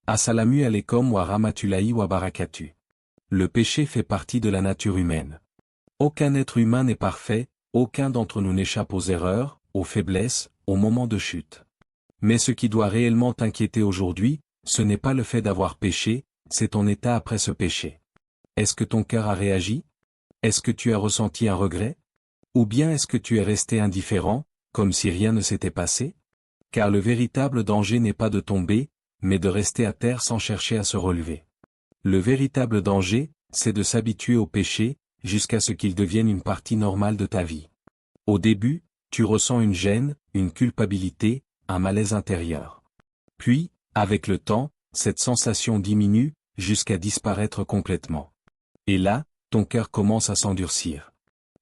Assalamu alaikum wa rahmatullahi wa barakatuh. Le péché fait partie de la nature humaine. Aucun être humain n'est parfait, aucun d'entre nous n'échappe aux erreurs, aux faiblesses, aux moments de chute. Mais ce qui doit réellement t'inquiéter aujourd'hui, ce n'est pas le fait d'avoir péché, c'est ton état après ce péché. Est-ce que ton cœur a réagi? Est-ce que tu as ressenti un regret? Ou bien est-ce que tu es resté indifférent, comme si rien ne s'était passé? Car le véritable danger n'est pas de tomber, mais de rester à terre sans chercher à se relever. Le véritable danger, c'est de s'habituer au péché, jusqu'à ce qu'il devienne une partie normale de ta vie. Au début, tu ressens une gêne, une culpabilité, un malaise intérieur. Puis, avec le temps, cette sensation diminue, jusqu'à disparaître complètement. Et là, ton cœur commence à s'endurcir.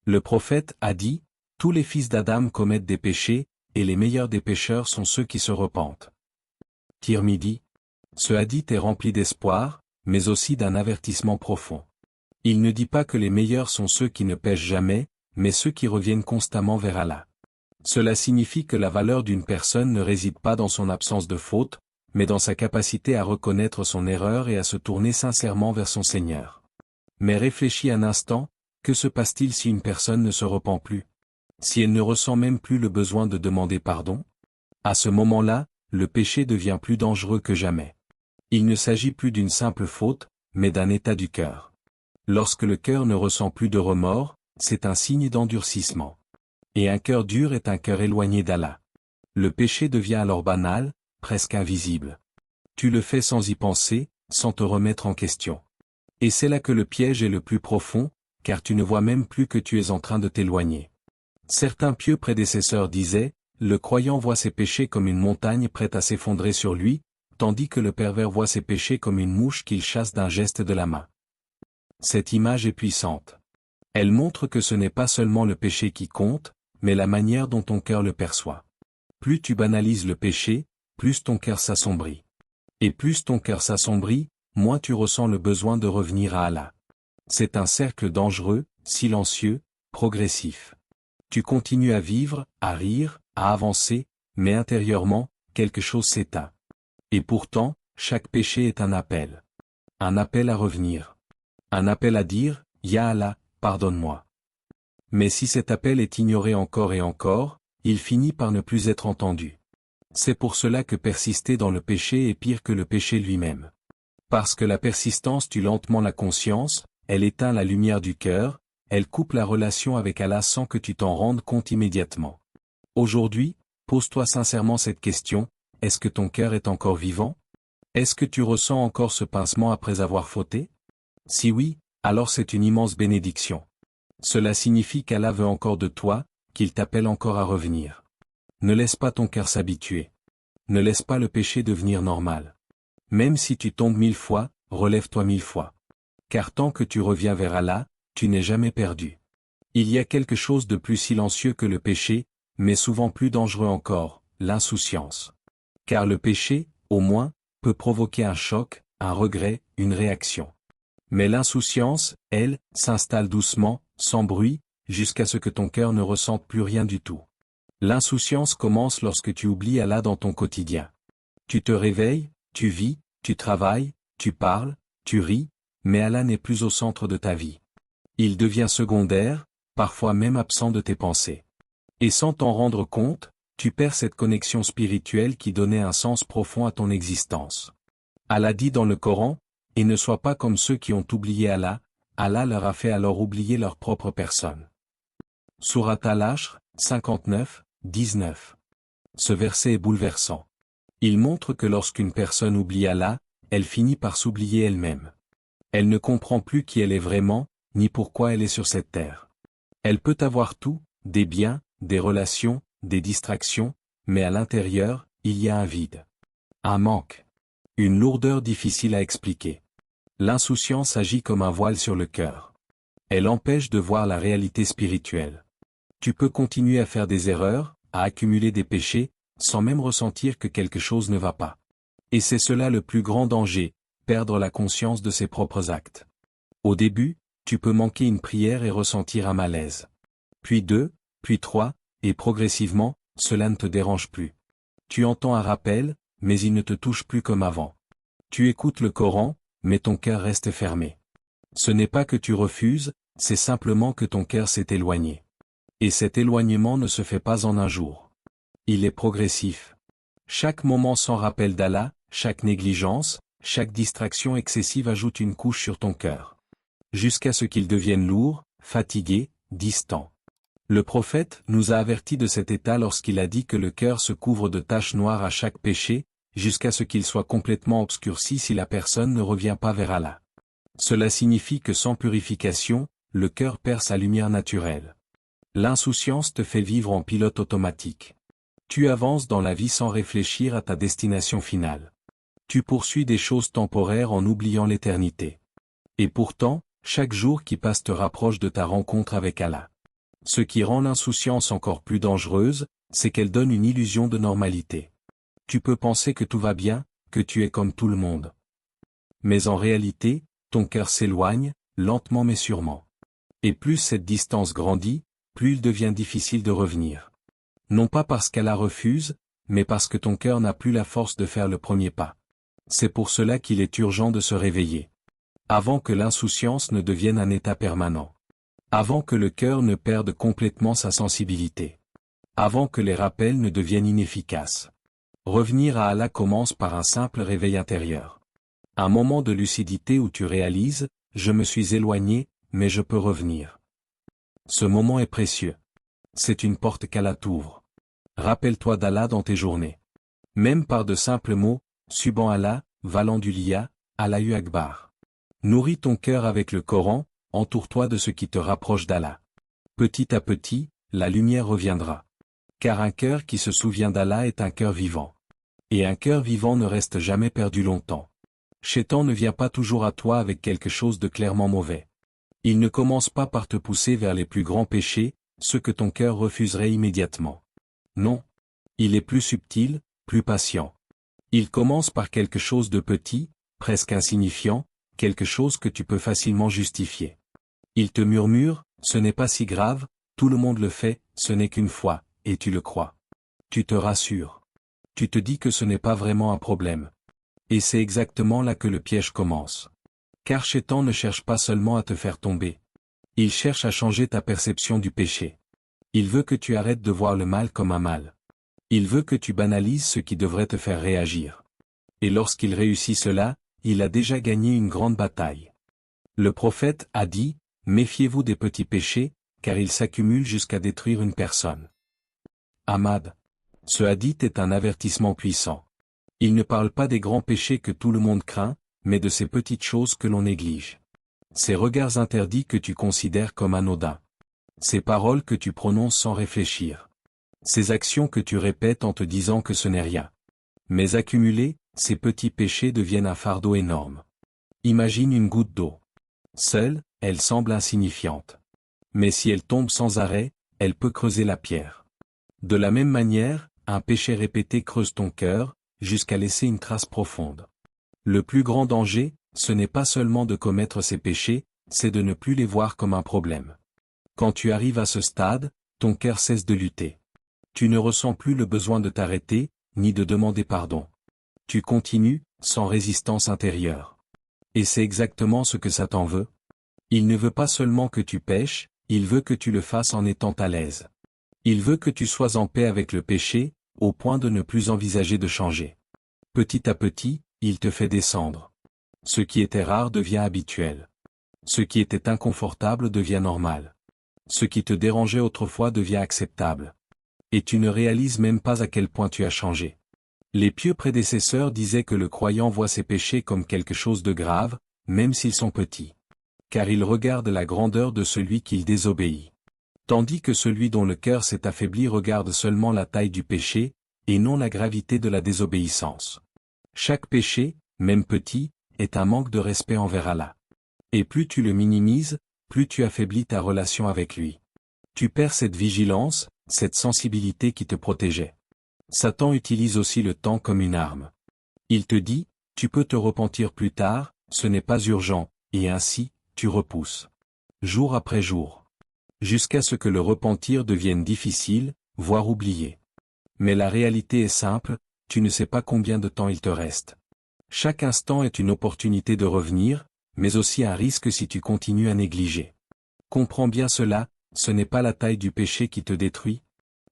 Le prophète a dit, « Tous les fils d'Adam commettent des péchés, et les meilleurs des pécheurs sont ceux qui se repentent. » Tirmidhi. Ce hadith est rempli d'espoir, mais aussi d'un avertissement profond. Il ne dit pas que les meilleurs sont ceux qui ne pêchent jamais, mais ceux qui reviennent constamment vers Allah. Cela signifie que la valeur d'une personne ne réside pas dans son absence de faute, mais dans sa capacité à reconnaître son erreur et à se tourner sincèrement vers son Seigneur. Mais réfléchis un instant, que se passe-t-il si une personne ne se repent plus? Si elle ne ressent même plus le besoin de demander pardon? À ce moment-là, le péché devient plus dangereux que jamais. Il ne s'agit plus d'une simple faute, mais d'un état du cœur. Lorsque le cœur ne ressent plus de remords, c'est un signe d'endurcissement. Et un cœur dur est un cœur éloigné d'Allah. Le péché devient alors banal, presque invisible. Tu le fais sans y penser, sans te remettre en question. Et c'est là que le piège est le plus profond, car tu ne vois même plus que tu es en train de t'éloigner. Certains pieux prédécesseurs disaient, le croyant voit ses péchés comme une montagne prête à s'effondrer sur lui, tandis que le pervers voit ses péchés comme une mouche qu'il chasse d'un geste de la main. Cette image est puissante. Elle montre que ce n'est pas seulement le péché qui compte, mais la manière dont ton cœur le perçoit. Plus tu banalises le péché, plus ton cœur s'assombrit. Et plus ton cœur s'assombrit, moins tu ressens le besoin de revenir à Allah. C'est un cercle dangereux, silencieux, progressif. Tu continues à vivre, à rire, à avancer, mais intérieurement, quelque chose s'éteint. Et pourtant, chaque péché est un appel. Un appel à revenir. Un appel à dire, « Ya Allah, pardonne-moi ». Mais si cet appel est ignoré encore et encore, il finit par ne plus être entendu. C'est pour cela que persister dans le péché est pire que le péché lui-même. Parce que la persistance tue lentement la conscience, elle éteint la lumière du cœur, elle coupe la relation avec Allah sans que tu t'en rendes compte immédiatement. Aujourd'hui, pose-toi sincèrement cette question, est-ce que ton cœur est encore vivant? Est-ce que tu ressens encore ce pincement après avoir fauté? Si oui, alors c'est une immense bénédiction. Cela signifie qu'Allah veut encore de toi, qu'il t'appelle encore à revenir. Ne laisse pas ton cœur s'habituer. Ne laisse pas le péché devenir normal. Même si tu tombes 1000 fois, relève-toi 1000 fois. Car tant que tu reviens vers Allah, tu n'es jamais perdu. Il y a quelque chose de plus silencieux que le péché, mais souvent plus dangereux encore, l'insouciance. Car le péché, au moins, peut provoquer un choc, un regret, une réaction. Mais l'insouciance, elle, s'installe doucement, sans bruit, jusqu'à ce que ton cœur ne ressente plus rien du tout. L'insouciance commence lorsque tu oublies Allah dans ton quotidien. Tu te réveilles, tu vis, tu travailles, tu parles, tu ris, mais Allah n'est plus au centre de ta vie. Il devient secondaire, parfois même absent de tes pensées. Et sans t'en rendre compte, tu perds cette connexion spirituelle qui donnait un sens profond à ton existence. Allah dit dans le Coran, « Et ne sois pas comme ceux qui ont oublié Allah, Allah leur a fait alors oublier leur propre personne. » Surat Al-Ashr, 59, 19. Ce verset est bouleversant. Il montre que lorsqu'une personne oublie Allah, elle finit par s'oublier elle-même. Elle ne comprend plus qui elle est vraiment, ni pourquoi elle est sur cette terre. Elle peut avoir tout, des biens, des relations, des distractions, mais à l'intérieur, il y a un vide. Un manque. Une lourdeur difficile à expliquer. L'insouciance agit comme un voile sur le cœur. Elle empêche de voir la réalité spirituelle. Tu peux continuer à faire des erreurs, à accumuler des péchés, sans même ressentir que quelque chose ne va pas. Et c'est cela le plus grand danger, perdre la conscience de ses propres actes. Au début, tu peux manquer une prière et ressentir un malaise. Puis 2, puis 3, et progressivement, cela ne te dérange plus. Tu entends un rappel, mais il ne te touche plus comme avant. Tu écoutes le Coran, mais ton cœur reste fermé. Ce n'est pas que tu refuses, c'est simplement que ton cœur s'est éloigné. Et cet éloignement ne se fait pas en un jour. Il est progressif. Chaque moment sans rappel d'Allah, chaque négligence, chaque distraction excessive ajoute une couche sur ton cœur. Jusqu'à ce qu'il devienne lourd, fatigué, distant. Le prophète nous a avertis de cet état lorsqu'il a dit que le cœur se couvre de taches noires à chaque péché, jusqu'à ce qu'il soit complètement obscurci si la personne ne revient pas vers Allah. Cela signifie que sans purification, le cœur perd sa lumière naturelle. L'insouciance te fait vivre en pilote automatique. Tu avances dans la vie sans réfléchir à ta destination finale. Tu poursuis des choses temporaires en oubliant l'éternité. Et pourtant, chaque jour qui passe te rapproche de ta rencontre avec Allah. Ce qui rend l'insouciance encore plus dangereuse, c'est qu'elle donne une illusion de normalité. Tu peux penser que tout va bien, que tu es comme tout le monde. Mais en réalité, ton cœur s'éloigne, lentement mais sûrement. Et plus cette distance grandit, plus il devient difficile de revenir. Non pas parce qu'Allah refuse, mais parce que ton cœur n'a plus la force de faire le premier pas. C'est pour cela qu'il est urgent de se réveiller. Avant que l'insouciance ne devienne un état permanent. Avant que le cœur ne perde complètement sa sensibilité. Avant que les rappels ne deviennent inefficaces. Revenir à Allah commence par un simple réveil intérieur. Un moment de lucidité où tu réalises, je me suis éloigné, mais je peux revenir. Ce moment est précieux. C'est une porte qu'Allah t'ouvre. Rappelle-toi d'Allah dans tes journées. Même par de simples mots, Subhan Allah, Valandulia, Allahu Akbar. Nourris ton cœur avec le Coran, entoure-toi de ce qui te rapproche d'Allah. Petit à petit, la lumière reviendra. Car un cœur qui se souvient d'Allah est un cœur vivant. Et un cœur vivant ne reste jamais perdu longtemps. Shaitan ne vient pas toujours à toi avec quelque chose de clairement mauvais. Il ne commence pas par te pousser vers les plus grands péchés, ceux que ton cœur refuserait immédiatement. Non. Il est plus subtil, plus patient. Il commence par quelque chose de petit, presque insignifiant, quelque chose que tu peux facilement justifier. Il te murmure, ce n'est pas si grave, tout le monde le fait, ce n'est qu'une fois, et tu le crois. Tu te rassures. Tu te dis que ce n'est pas vraiment un problème. Et c'est exactement là que le piège commence. Car Shaitan ne cherche pas seulement à te faire tomber. Il cherche à changer ta perception du péché. Il veut que tu arrêtes de voir le mal comme un mal. Il veut que tu banalises ce qui devrait te faire réagir. Et lorsqu'il réussit cela, il a déjà gagné une grande bataille. Le prophète a dit, méfiez-vous des petits péchés, car ils s'accumulent jusqu'à détruire une personne. Ahmad. Ce hadith est un avertissement puissant. Il ne parle pas des grands péchés que tout le monde craint, mais de ces petites choses que l'on néglige. Ces regards interdits que tu considères comme anodins. Ces paroles que tu prononces sans réfléchir. Ces actions que tu répètes en te disant que ce n'est rien. Mais accumulés, ces petits péchés deviennent un fardeau énorme. Imagine une goutte d'eau. Seule, elle semble insignifiante. Mais si elle tombe sans arrêt, elle peut creuser la pierre. De la même manière, un péché répété creuse ton cœur, jusqu'à laisser une trace profonde. Le plus grand danger, ce n'est pas seulement de commettre ces péchés, c'est de ne plus les voir comme un problème. Quand tu arrives à ce stade, ton cœur cesse de lutter. Tu ne ressens plus le besoin de t'arrêter, ni de demander pardon. Tu continues, sans résistance intérieure. Et c'est exactement ce que Satan veut. Il ne veut pas seulement que tu pêches, il veut que tu le fasses en étant à l'aise. Il veut que tu sois en paix avec le péché, au point de ne plus envisager de changer. Petit à petit, il te fait descendre. Ce qui était rare devient habituel. Ce qui était inconfortable devient normal. Ce qui te dérangeait autrefois devient acceptable. Et tu ne réalises même pas à quel point tu as changé. Les pieux prédécesseurs disaient que le croyant voit ses péchés comme quelque chose de grave, même s'ils sont petits. Car il regarde la grandeur de celui qu'il désobéit. Tandis que celui dont le cœur s'est affaibli regarde seulement la taille du péché, et non la gravité de la désobéissance. Chaque péché, même petit, est un manque de respect envers Allah. Et plus tu le minimises, plus tu affaiblis ta relation avec lui. Tu perds cette vigilance, cette sensibilité qui te protégeait. Satan utilise aussi le temps comme une arme. Il te dit, tu peux te repentir plus tard, ce n'est pas urgent, et ainsi, tu repousses. Jour après jour. Jusqu'à ce que le repentir devienne difficile, voire oublié. Mais la réalité est simple, tu ne sais pas combien de temps il te reste. Chaque instant est une opportunité de revenir, mais aussi un risque si tu continues à négliger. Comprends bien cela, ce n'est pas la taille du péché qui te détruit,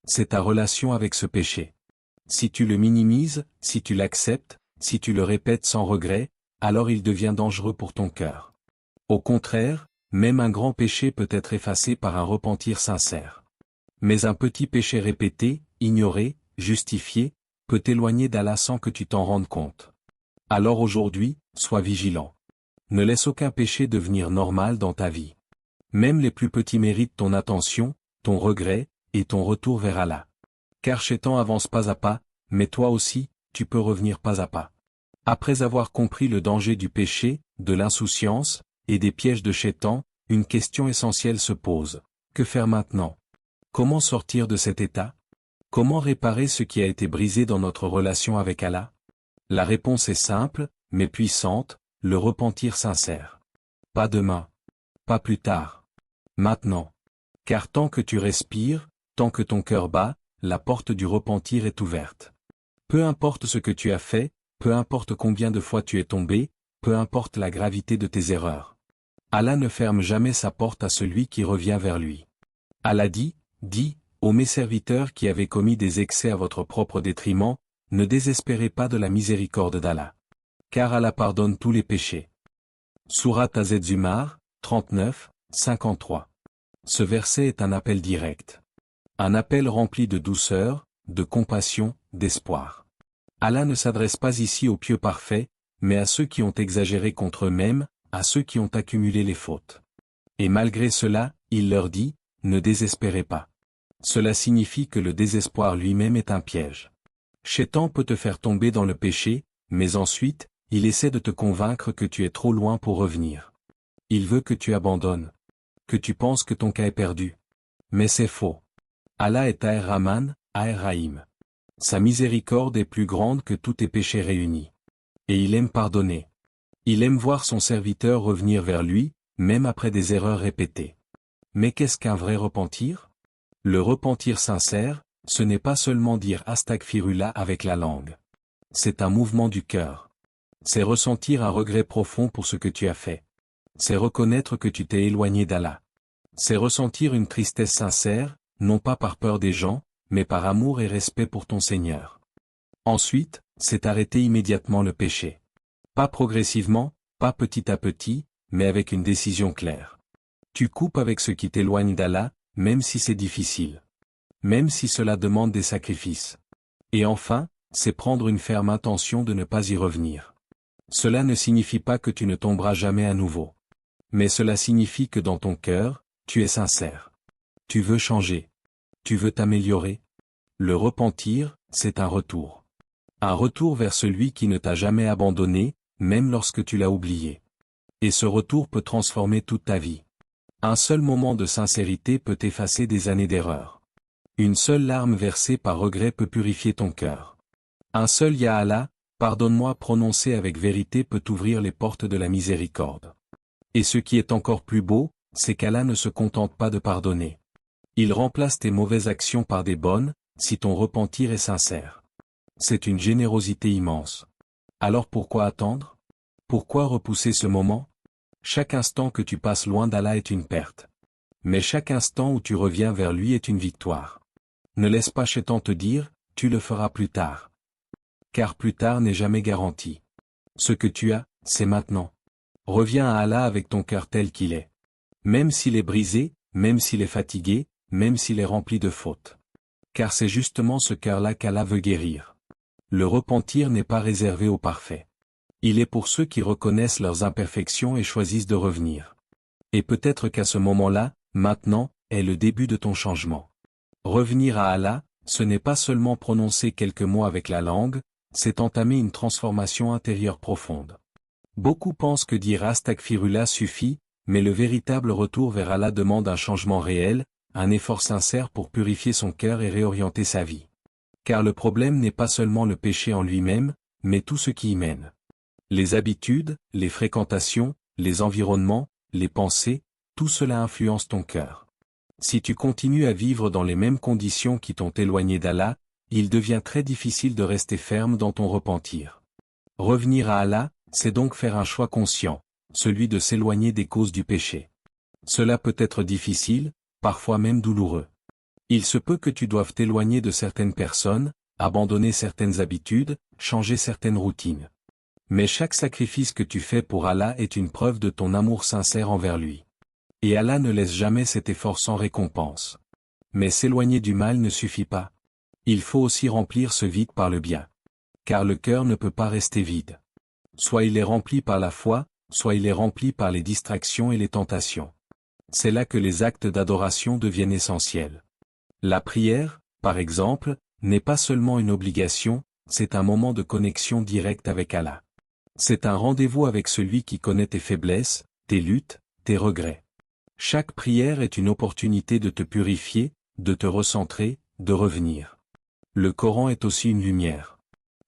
c'est ta relation avec ce péché. Si tu le minimises, si tu l'acceptes, si tu le répètes sans regret, alors il devient dangereux pour ton cœur. Au contraire, même un grand péché peut être effacé par un repentir sincère. Mais un petit péché répété, ignoré, justifié, peut t'éloigner d'Allah sans que tu t'en rendes compte. Alors aujourd'hui, sois vigilant. Ne laisse aucun péché devenir normal dans ta vie. Même les plus petits méritent ton attention, ton regret, et ton retour vers Allah. Car Shaitan avance pas à pas, mais toi aussi, tu peux revenir pas à pas. Après avoir compris le danger du péché, de l'insouciance, et des pièges de Shaitan, une question essentielle se pose. Que faire maintenant? Comment sortir de cet état? Comment réparer ce qui a été brisé dans notre relation avec Allah? La réponse est simple, mais puissante, le repentir sincère. Pas demain. Pas plus tard. Maintenant. Car tant que tu respires, tant que ton cœur bat, la porte du repentir est ouverte. Peu importe ce que tu as fait, peu importe combien de fois tu es tombé, peu importe la gravité de tes erreurs. Allah ne ferme jamais sa porte à celui qui revient vers lui. Allah dit, ô mes serviteurs qui avez commis des excès à votre propre détriment, ne désespérez pas de la miséricorde d'Allah. Car Allah pardonne tous les péchés. Sourate Az-Zumar, 39, 53. Ce verset est un appel direct. Un appel rempli de douceur, de compassion, d'espoir. Allah ne s'adresse pas ici aux pieux parfaits, mais à ceux qui ont exagéré contre eux-mêmes, à ceux qui ont accumulé les fautes. Et malgré cela, il leur dit, ne désespérez pas. Cela signifie que le désespoir lui-même est un piège. Shaitan peut te faire tomber dans le péché, mais ensuite, il essaie de te convaincre que tu es trop loin pour revenir. Il veut que tu abandonnes. Que tu penses que ton cas est perdu. Mais c'est faux. Allah est Ar-Rahman, Ar-Rahim. Sa miséricorde est plus grande que tous tes péchés réunis. Et il aime pardonner. Il aime voir son serviteur revenir vers lui, même après des erreurs répétées. Mais qu'est-ce qu'un vrai repentir? Le repentir sincère, ce n'est pas seulement dire Astaghfirullah avec la langue. C'est un mouvement du cœur. C'est ressentir un regret profond pour ce que tu as fait. C'est reconnaître que tu t'es éloigné d'Allah. C'est ressentir une tristesse sincère, non pas par peur des gens, mais par amour et respect pour ton Seigneur. Ensuite, c'est arrêter immédiatement le péché. Pas progressivement, pas petit à petit, mais avec une décision claire. Tu coupes avec ce qui t'éloigne d'Allah, même si c'est difficile. Même si cela demande des sacrifices. Et enfin, c'est prendre une ferme intention de ne pas y revenir. Cela ne signifie pas que tu ne tomberas jamais à nouveau. Mais cela signifie que dans ton cœur, tu es sincère. Tu veux changer. Tu veux t'améliorer. Le repentir, c'est un retour. Un retour vers celui qui ne t'a jamais abandonné, même lorsque tu l'as oublié. Et ce retour peut transformer toute ta vie. Un seul moment de sincérité peut effacer des années d'erreur. Une seule larme versée par regret peut purifier ton cœur. Un seul Ya Allah, pardonne-moi prononcé avec vérité peut ouvrir les portes de la miséricorde. Et ce qui est encore plus beau, c'est qu'Allah ne se contente pas de pardonner. Il remplace tes mauvaises actions par des bonnes, si ton repentir est sincère. C'est une générosité immense. Alors pourquoi attendre? Pourquoi repousser ce moment? Chaque instant que tu passes loin d'Allah est une perte. Mais chaque instant où tu reviens vers lui est une victoire. Ne laisse pas Shaitan te dire, tu le feras plus tard. Car plus tard n'est jamais garanti. Ce que tu as, c'est maintenant. Reviens à Allah avec ton cœur tel qu'il est. Même s'il est brisé, même s'il est fatigué, même s'il est rempli de fautes. Car c'est justement ce cœur-là qu'Allah veut guérir. Le repentir n'est pas réservé aux parfaits. Il est pour ceux qui reconnaissent leurs imperfections et choisissent de revenir. Et peut-être qu'à ce moment-là, maintenant, est le début de ton changement. Revenir à Allah, ce n'est pas seulement prononcer quelques mots avec la langue, c'est entamer une transformation intérieure profonde. Beaucoup pensent que dire Astaghfirullah suffit, mais le véritable retour vers Allah demande un changement réel, un effort sincère pour purifier son cœur et réorienter sa vie. Car le problème n'est pas seulement le péché en lui-même, mais tout ce qui y mène. Les habitudes, les fréquentations, les environnements, les pensées, tout cela influence ton cœur. Si tu continues à vivre dans les mêmes conditions qui t'ont éloigné d'Allah, il devient très difficile de rester ferme dans ton repentir. Revenir à Allah, c'est donc faire un choix conscient, celui de s'éloigner des causes du péché. Cela peut être difficile, parfois même douloureux. Il se peut que tu doives t'éloigner de certaines personnes, abandonner certaines habitudes, changer certaines routines. Mais chaque sacrifice que tu fais pour Allah est une preuve de ton amour sincère envers lui. Et Allah ne laisse jamais cet effort sans récompense. Mais s'éloigner du mal ne suffit pas. Il faut aussi remplir ce vide par le bien. Car le cœur ne peut pas rester vide. Soit il est rempli par la foi, soit il est rempli par les distractions et les tentations. C'est là que les actes d'adoration deviennent essentiels. La prière, par exemple, n'est pas seulement une obligation, c'est un moment de connexion directe avec Allah. C'est un rendez-vous avec celui qui connaît tes faiblesses, tes luttes, tes regrets. Chaque prière est une opportunité de te purifier, de te recentrer, de revenir. Le Coran est aussi une lumière.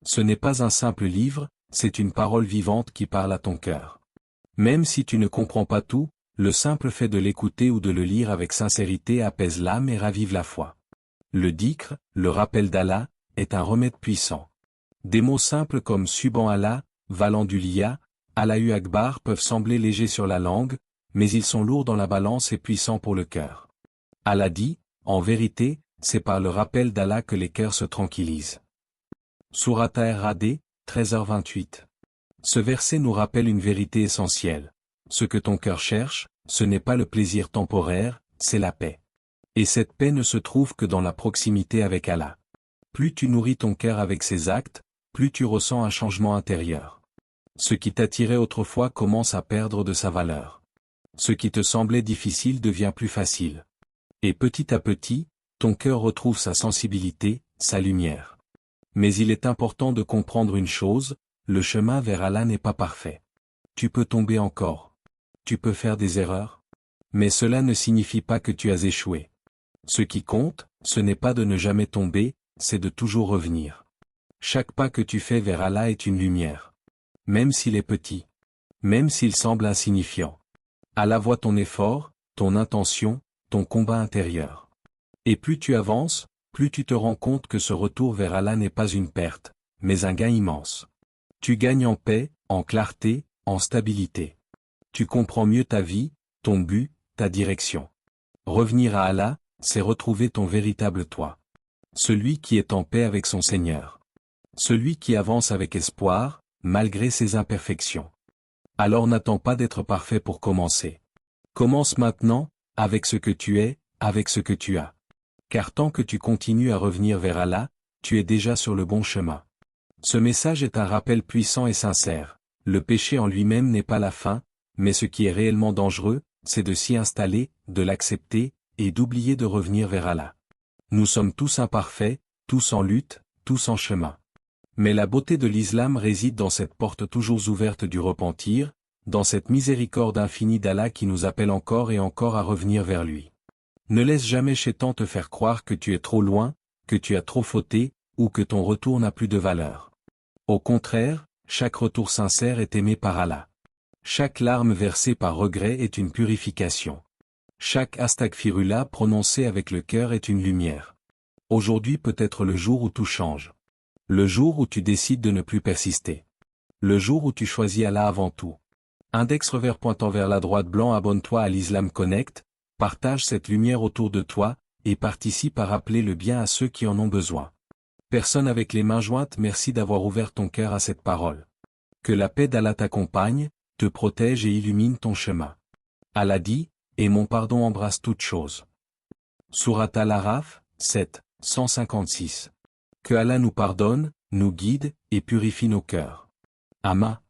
Ce n'est pas un simple livre, c'est une parole vivante qui parle à ton cœur. Même si tu ne comprends pas tout, le simple fait de l'écouter ou de le lire avec sincérité apaise l'âme et ravive la foi. Le dhikr, le rappel d'Allah, est un remède puissant. Des mots simples comme Subhanallah, Valandulia, Allahu Akbar peuvent sembler légers sur la langue, mais ils sont lourds dans la balance et puissants pour le cœur. Allah dit, en vérité, c'est par le rappel d'Allah que les cœurs se tranquillisent. Sourate Ar-Ra'd, 13h28. Ce verset nous rappelle une vérité essentielle. Ce que ton cœur cherche, ce n'est pas le plaisir temporaire, c'est la paix. Et cette paix ne se trouve que dans la proximité avec Allah. Plus tu nourris ton cœur avec ses actes, plus tu ressens un changement intérieur. Ce qui t'attirait autrefois commence à perdre de sa valeur. Ce qui te semblait difficile devient plus facile. Et petit à petit, ton cœur retrouve sa sensibilité, sa lumière. Mais il est important de comprendre une chose, le chemin vers Allah n'est pas parfait. Tu peux tomber encore. Tu peux faire des erreurs. Mais cela ne signifie pas que tu as échoué. Ce qui compte, ce n'est pas de ne jamais tomber, c'est de toujours revenir. Chaque pas que tu fais vers Allah est une lumière. Même s'il est petit. Même s'il semble insignifiant. Allah voit ton effort, ton intention, ton combat intérieur. Et plus tu avances, plus tu te rends compte que ce retour vers Allah n'est pas une perte, mais un gain immense. Tu gagnes en paix, en clarté, en stabilité. Tu comprends mieux ta vie, ton but, ta direction. Revenir à Allah, c'est retrouver ton véritable toi. Celui qui est en paix avec son Seigneur. Celui qui avance avec espoir, malgré ses imperfections. Alors n'attends pas d'être parfait pour commencer. Commence maintenant, avec ce que tu es, avec ce que tu as. Car tant que tu continues à revenir vers Allah, tu es déjà sur le bon chemin. Ce message est un rappel puissant et sincère. Le péché en lui-même n'est pas la fin, mais ce qui est réellement dangereux, c'est de s'y installer, de l'accepter, et d'oublier de revenir vers Allah. Nous sommes tous imparfaits, tous en lutte, tous en chemin. Mais la beauté de l'islam réside dans cette porte toujours ouverte du repentir, dans cette miséricorde infinie d'Allah qui nous appelle encore et encore à revenir vers lui. Ne laisse jamais Shaitan te faire croire que tu es trop loin, que tu as trop fauté, ou que ton retour n'a plus de valeur. Au contraire, chaque retour sincère est aimé par Allah. Chaque larme versée par regret est une purification. Chaque astaghfirullah prononcé avec le cœur est une lumière. Aujourd'hui peut être le jour où tout change. Le jour où tu décides de ne plus persister. Le jour où tu choisis Allah avant tout. Index revers pointant vers la droite blanc. Abonne-toi à l'Islam Connect, partage cette lumière autour de toi, et participe à rappeler le bien à ceux qui en ont besoin. Personne avec les mains jointes, merci d'avoir ouvert ton cœur à cette parole. Que la paix d'Allah t'accompagne, te protège et illumine ton chemin. Allah dit, et mon pardon embrasse toutes choses. Sourate Al-Araf, 7, 156. Que Allah nous pardonne, nous guide, et purifie nos cœurs. Amma.